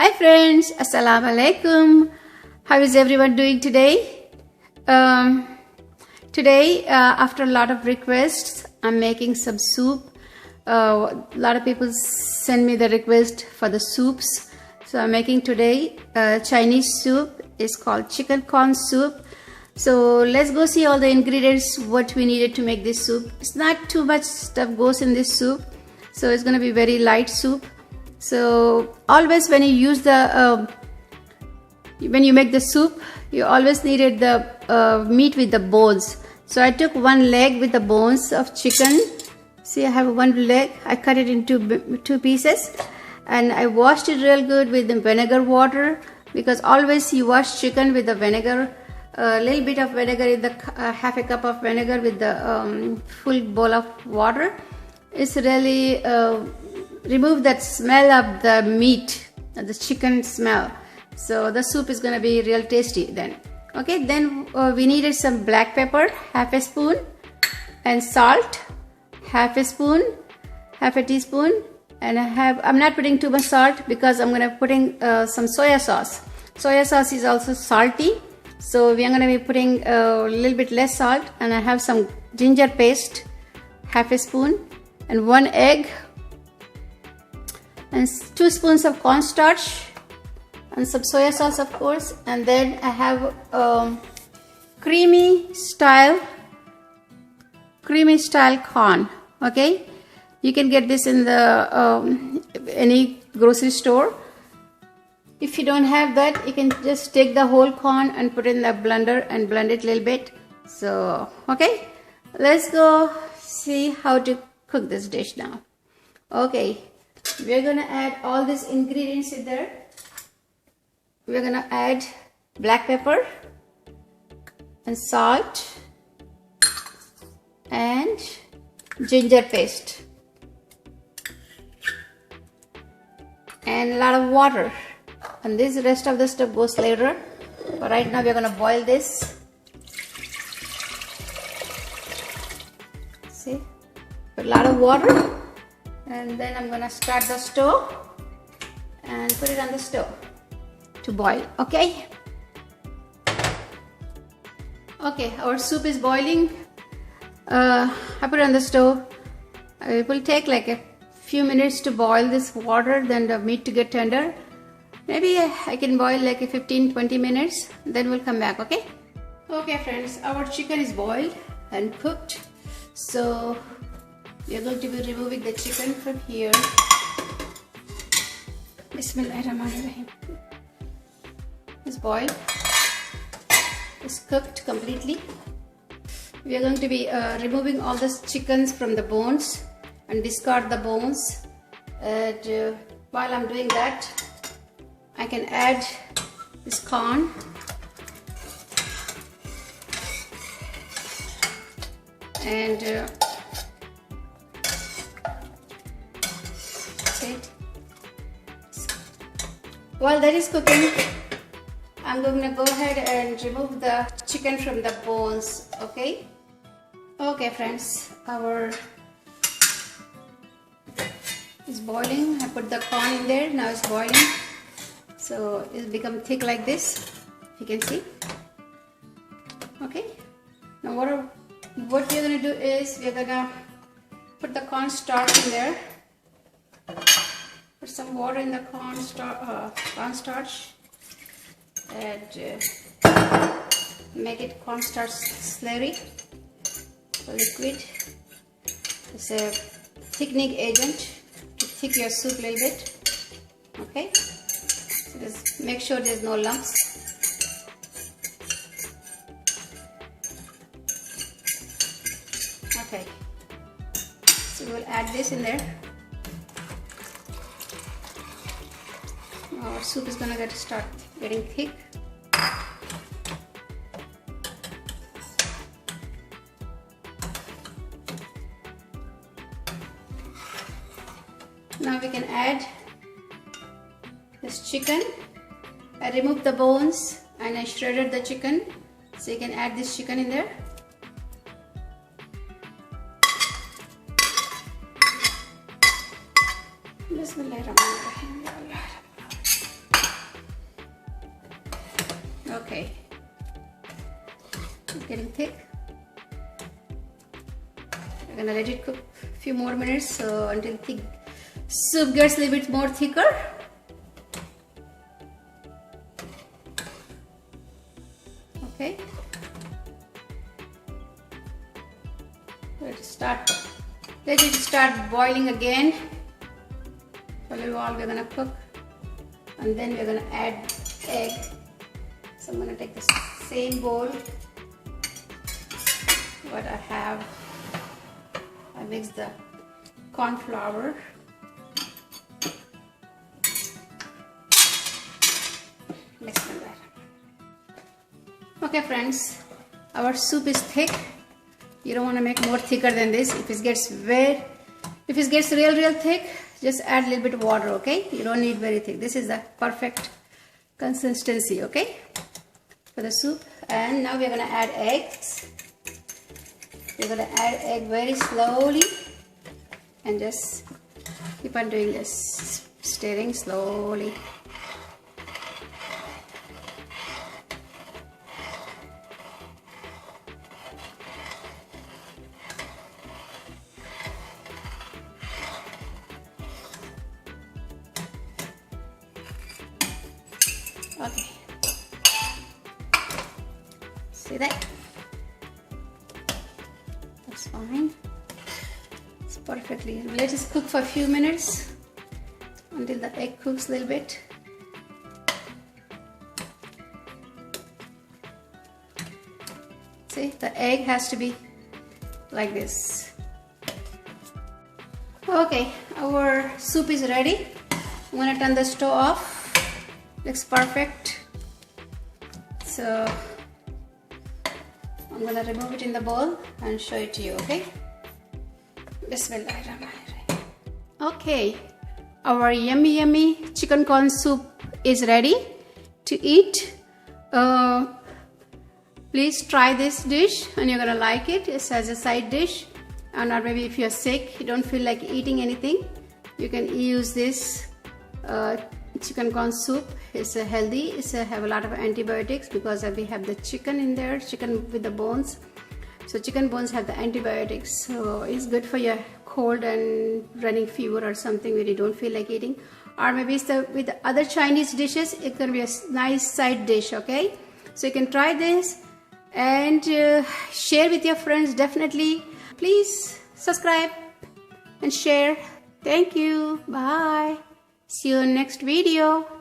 Hi friends, Assalamu alaikum. How is everyone doing today? After a lot of requests, I'm making some soup. A lot of people send me the request for the soups. So I'm making today Chinese soup. It's called chicken corn soup. So let's go see all the ingredients, what we needed to make this soup. It's not too much stuff goes in this soup. So it's going to be very light soup. So always when you use the when you make the soup, you always needed the meat with the bones. So I took one leg with the bones of chicken. See, I have one leg. I cut it into two pieces, and I washed it real good with the vinegar water, because always you wash chicken with the vinegar. A little bit of vinegar in the half a cup of vinegar with the full bowl of water. It's really remove that smell of the meat, the chicken smell. So the soup is going to be real tasty then. Okay, then we needed some black pepper, half a spoon, and salt, half a spoon, half a teaspoon, and I'm not putting too much salt because I'm going to putting some soya sauce. Soya sauce is also salty, so we are going to be putting a little bit less salt. And I have some ginger paste, half a spoon, and one egg, and 2 spoons of cornstarch, and some soya sauce, of course. And then I have creamy style corn. Okay, you can get this in the any grocery store. If you don't have that, you can just take the whole corn and put it in the blender and blend it a little bit. So okay, let's go see how to cook this dish now. Okay, we're gonna add all these ingredients in there. We're gonna add black pepper and salt and ginger paste and a lot of water, and this rest of the stuff goes later, but right now we're gonna boil this. See, a lot of water, and then I'm gonna start the stove and put it on the stove to boil. Okay, our soup is boiling. I put it on the stove. It will take like a few minutes to boil this water, then the meat to get tender. Maybe I can boil like a 15-20 minutes, then we'll come back. Okay friends, our chicken is boiled and cooked, so we are going to be removing the chicken from here. Bismillahirrahmanirrahim. It's boiled. It's cooked completely. We are going to be removing all the chickens from the bones and discard the bones. And while I'm doing that, I can add this corn. And while that is cooking, I'm going to go ahead and remove the chicken from the bones. Okay friends, our is boiling. I put the corn in there. Now it's boiling, so it's become thick like this, you can see. Okay, now what we're gonna do is we're gonna put the cornstarch in there. Put some water in the cornstarch and make it cornstarch slurry, liquid. It's a thickening agent to thick your soup a little bit. Okay, so just make sure there's no lumps. Okay, so we'll add this in there. Our soup is gonna start getting thick. Now we can add this chicken. I removed the bones and I shredded the chicken, so you can add this chicken in there. Bismillahirrahmanirrahim. Okay, it's getting thick. We're gonna let it cook a few more minutes, so until thick soup gets a little bit more thicker. Okay, let it start boiling again. For a little while we're gonna cook, and then we're gonna add egg. So I'm gonna take the same bowl what I have. I mix the corn flour. Mix that. Okay friends, our soup is thick. You don't want to make more thicker than this. If it gets real thick, just add a little bit of water, okay? You don't need very thick. This is the perfect consistency, okay, for the soup. And now we're gonna add eggs. We're gonna add egg very slowly and just keep on doing this, stirring slowly. Okay, see that? That's fine. It's perfectly. Let it cook for a few minutes until the egg cooks a little bit. See, the egg has to be like this. Okay, our soup is ready. I'm gonna turn the stove off. Looks perfect. So I'm gonna remove it in the bowl and show it to you, okay? Bismillahirrahmanirrahim. Okay, our yummy chicken corn soup is ready to eat. Please try this dish and you're gonna like it. It's as a side dish, or maybe if you're sick, you don't feel like eating anything, you can use this chicken corn soup. It's healthy. It's have a lot of antibiotics because we have the chicken in there, chicken with the bones. So chicken bones have the antibiotics, so it's good for your cold and running fever or something where you don't feel like eating. Or maybe it's with the other Chinese dishes, it can be a nice side dish, okay? So you can try this and share with your friends, definitely. Please subscribe and share. Thank you. Bye. See you in next video.